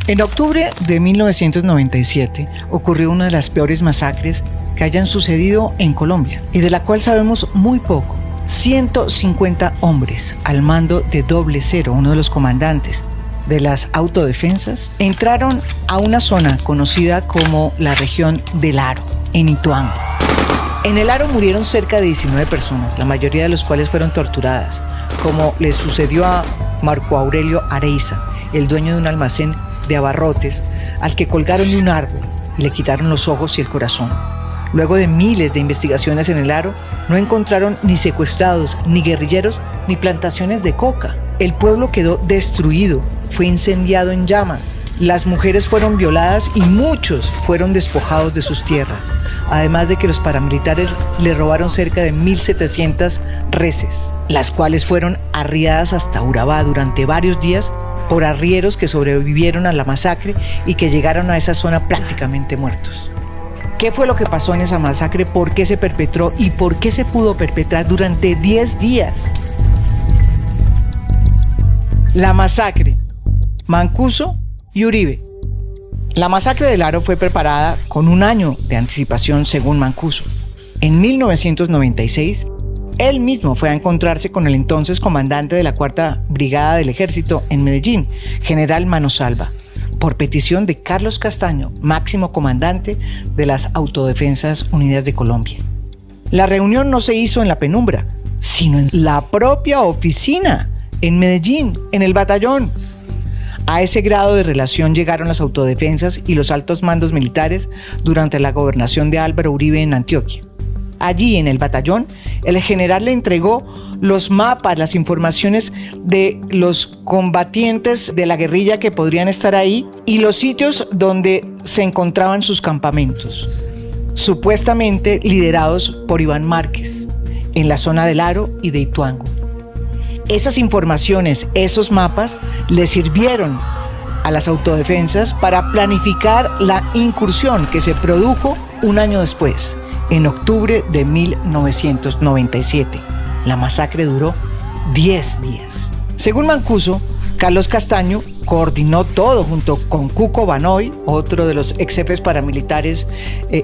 En octubre de 1997 ocurrió una de las peores masacres que hayan sucedido en Colombia y de la cual sabemos muy poco. 150 hombres al mando de Doble Cero, uno de los comandantes de las autodefensas, entraron a una zona conocida como la región del Aro, en Ituango. En el Aro murieron cerca de 19 personas, la mayoría de los cuales fueron torturadas, como les sucedió a Marco Aurelio Areiza, el dueño de un almacén de abarrotes, al que colgaron de un árbol y le quitaron los ojos y el corazón. Luego de miles de investigaciones en el Aro, no encontraron ni secuestrados, ni guerrilleros, ni plantaciones de coca. El pueblo quedó destruido, fue incendiado en llamas. Las mujeres fueron violadas y muchos fueron despojados de sus tierras. Además de que los paramilitares le robaron cerca de 1.700 reses, las cuales fueron arriadas hasta Urabá durante varios días por arrieros que sobrevivieron a la masacre y que llegaron a esa zona prácticamente muertos. ¿Qué fue lo que pasó en esa masacre? ¿Por qué se perpetró? ¿Y por qué se pudo perpetrar durante 10 días? La masacre. Mancuso y Uribe. La masacre del Aro fue preparada con un año de anticipación según Mancuso. En 1996, él mismo fue a encontrarse con el entonces comandante de la 4ª Brigada del Ejército en Medellín, general Manosalva, por petición de Carlos Castaño, máximo comandante de las Autodefensas Unidas de Colombia. La reunión no se hizo en la penumbra, sino en la propia oficina, en Medellín, en el batallón. A ese grado de relación llegaron las autodefensas y los altos mandos militares durante la gobernación de Álvaro Uribe en Antioquia. Allí, en el batallón, el general le entregó los mapas, las informaciones de los combatientes de la guerrilla que podrían estar ahí y los sitios donde se encontraban sus campamentos, supuestamente liderados por Iván Márquez, en la zona del Aro y de Ituango. Esas informaciones, esos mapas, le sirvieron a las autodefensas para planificar la incursión que se produjo un año después, en octubre de 1997. La masacre duró 10 días. Según Mancuso, Carlos Castaño coordinó todo junto con Cuco Banoy, otro de los ex jefes paramilitares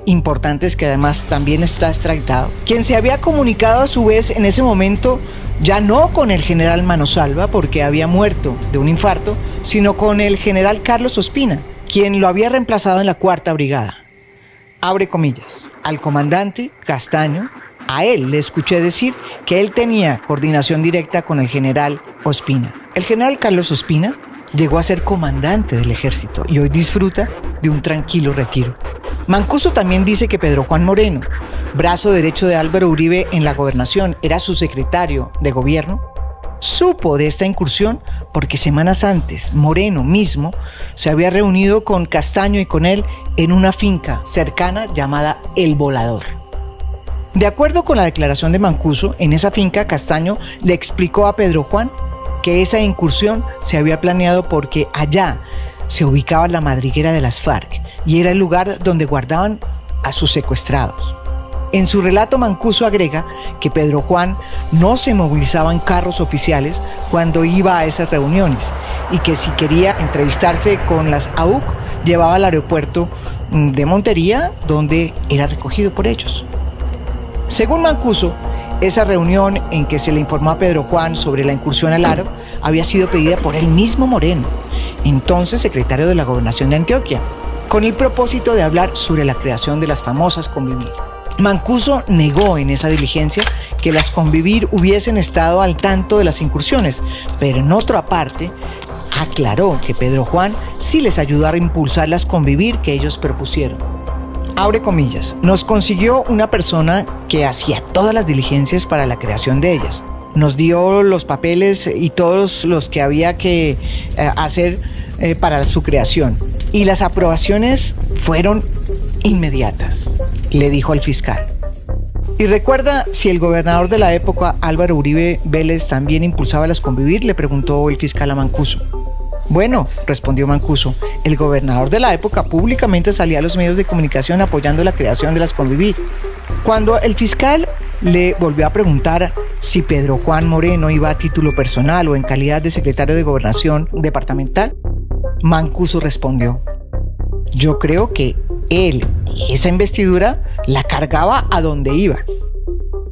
importantes que además también está extraditado, quien se había comunicado a su vez en ese momento ya no con el general Manosalva porque había muerto de un infarto, sino con el general Carlos Ospina, quien lo había reemplazado en la 4ª Brigada. Abre comillas, al comandante Castaño, a él le escuché decir que él tenía coordinación directa con el general Ospina. El general Carlos Ospina llegó a ser comandante del ejército y hoy disfruta de un tranquilo retiro. Mancuso también dice que Pedro Juan Moreno, brazo derecho de Álvaro Uribe en la gobernación, era su secretario de gobierno, supo de esta incursión porque semanas antes Moreno mismo se había reunido con Castaño y con él en una finca cercana llamada El Volador. De acuerdo con la declaración de Mancuso, en esa finca Castaño le explicó a Pedro Juan que esa incursión se había planeado porque allá se ubicaba la madriguera de las FARC y era el lugar donde guardaban a sus secuestrados. En su relato, Mancuso agrega que Pedro Juan no se movilizaba en carros oficiales cuando iba a esas reuniones y que si quería entrevistarse con las AUC, llevaba al aeropuerto de Montería, donde era recogido por ellos. Según Mancuso, esa reunión en que se le informó a Pedro Juan sobre la incursión al Aro había sido pedida por el mismo Moreno, entonces secretario de la Gobernación de Antioquia, con el propósito de hablar sobre la creación de las famosas Convivir. Mancuso negó en esa diligencia que las Convivir hubiesen estado al tanto de las incursiones, pero en otra parte aclaró que Pedro Juan sí les ayudó a impulsar las Convivir que ellos propusieron. Abre comillas, nos consiguió una persona que hacía todas las diligencias para la creación de ellas. Nos dio los papeles y todos los que había que hacer para su creación. Y las aprobaciones fueron inmediatas, le dijo al fiscal. ¿Y recuerda si el gobernador de la época, Álvaro Uribe Vélez, también impulsaba las Convivir?, le preguntó el fiscal a Mancuso. Bueno, respondió Mancuso, el gobernador de la época públicamente salía a los medios de comunicación apoyando la creación de las Convivir. Cuando el fiscal le volvió a preguntar si Pedro Juan Moreno iba a título personal o en calidad de secretario de Gobernación departamental, Mancuso respondió: yo creo que él esa investidura la cargaba a donde iba.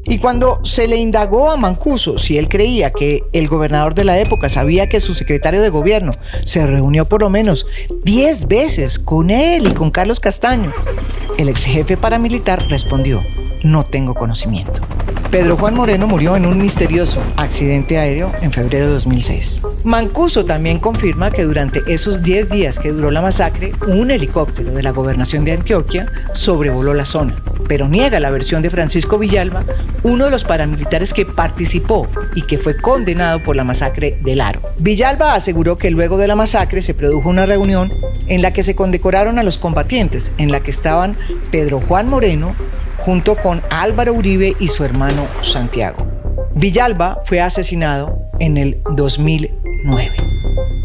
Y cuando se le indagó a Mancuso si él creía que el gobernador de la época sabía que su secretario de gobierno se reunió por lo menos 10 veces con él y con Carlos Castaño, el ex jefe paramilitar respondió: no tengo conocimiento. Pedro Juan Moreno murió en un misterioso accidente aéreo en febrero de 2006. Mancuso también confirma que durante esos 10 días que duró la masacre, un helicóptero de la gobernación de Antioquia sobrevoló la zona, pero niega la versión de Francisco Villalba, uno de los paramilitares que participó y que fue condenado por la masacre del Aro. Villalba aseguró que luego de la masacre se produjo una reunión en la que se condecoraron a los combatientes, en la que estaban Pedro Juan Moreno, junto con Álvaro Uribe y su hermano Santiago. Villalba fue asesinado en el 2009.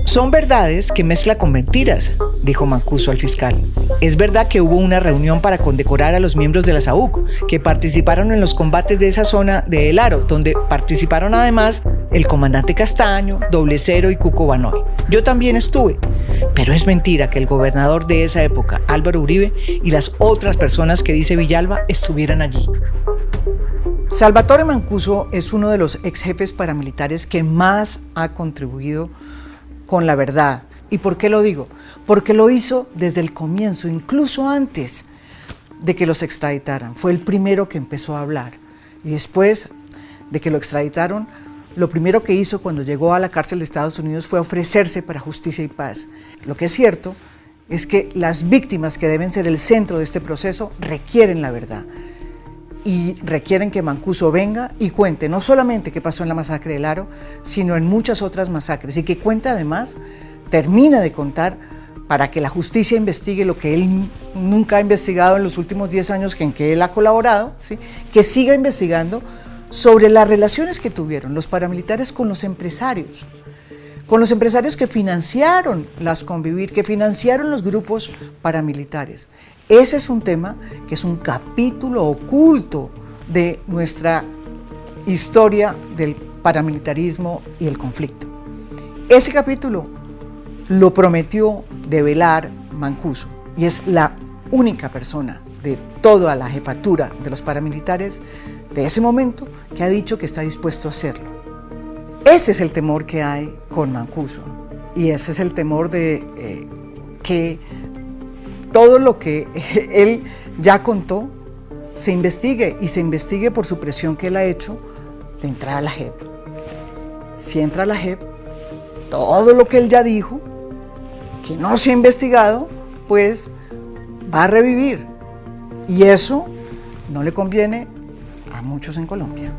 Son verdades que mezcla con mentiras, dijo Mancuso al fiscal. Es verdad que hubo una reunión para condecorar a los miembros de la SAUC que participaron en los combates de esa zona de El Aro, donde participaron además el comandante Castaño, Doble Cero y Cuco Banoy. Yo también estuve, pero es mentira que el gobernador de esa época, Álvaro Uribe, y las otras personas que dice Villalba estuvieran allí. Salvatore Mancuso es uno de los ex jefes paramilitares que más ha contribuido con la verdad. ¿Y por qué lo digo? Porque lo hizo desde el comienzo, incluso antes de que los extraditaran. Fue el primero que empezó a hablar. Y después de que lo extraditaron, lo primero que hizo cuando llegó a la cárcel de Estados Unidos fue ofrecerse para justicia y paz. Lo que es cierto es que las víctimas, que deben ser el centro de este proceso, requieren la verdad. Y requieren que Mancuso venga y cuente no solamente qué pasó en la masacre del Aro, sino en muchas otras masacres, y que cuente además, termina de contar, para que la justicia investigue lo que él nunca ha investigado en los últimos 10 años en que él ha colaborado, ¿sí? Que siga investigando sobre las relaciones que tuvieron los paramilitares con los empresarios que financiaron las Convivir, que financiaron los grupos paramilitares. Ese es un tema que es un capítulo oculto de nuestra historia del paramilitarismo y el conflicto. Ese capítulo lo prometió develar Mancuso, y es la única persona de toda la jefatura de los paramilitares de ese momento que ha dicho que está dispuesto a hacerlo. Ese es el temor que hay con Mancuso, y ese es el temor de que todo lo que él ya contó se investigue, y se investigue por su presión que él ha hecho de entrar a la JEP. Si entra a la JEP, todo lo que él ya dijo, que no se ha investigado, pues va a revivir, y eso no le conviene a muchos en Colombia.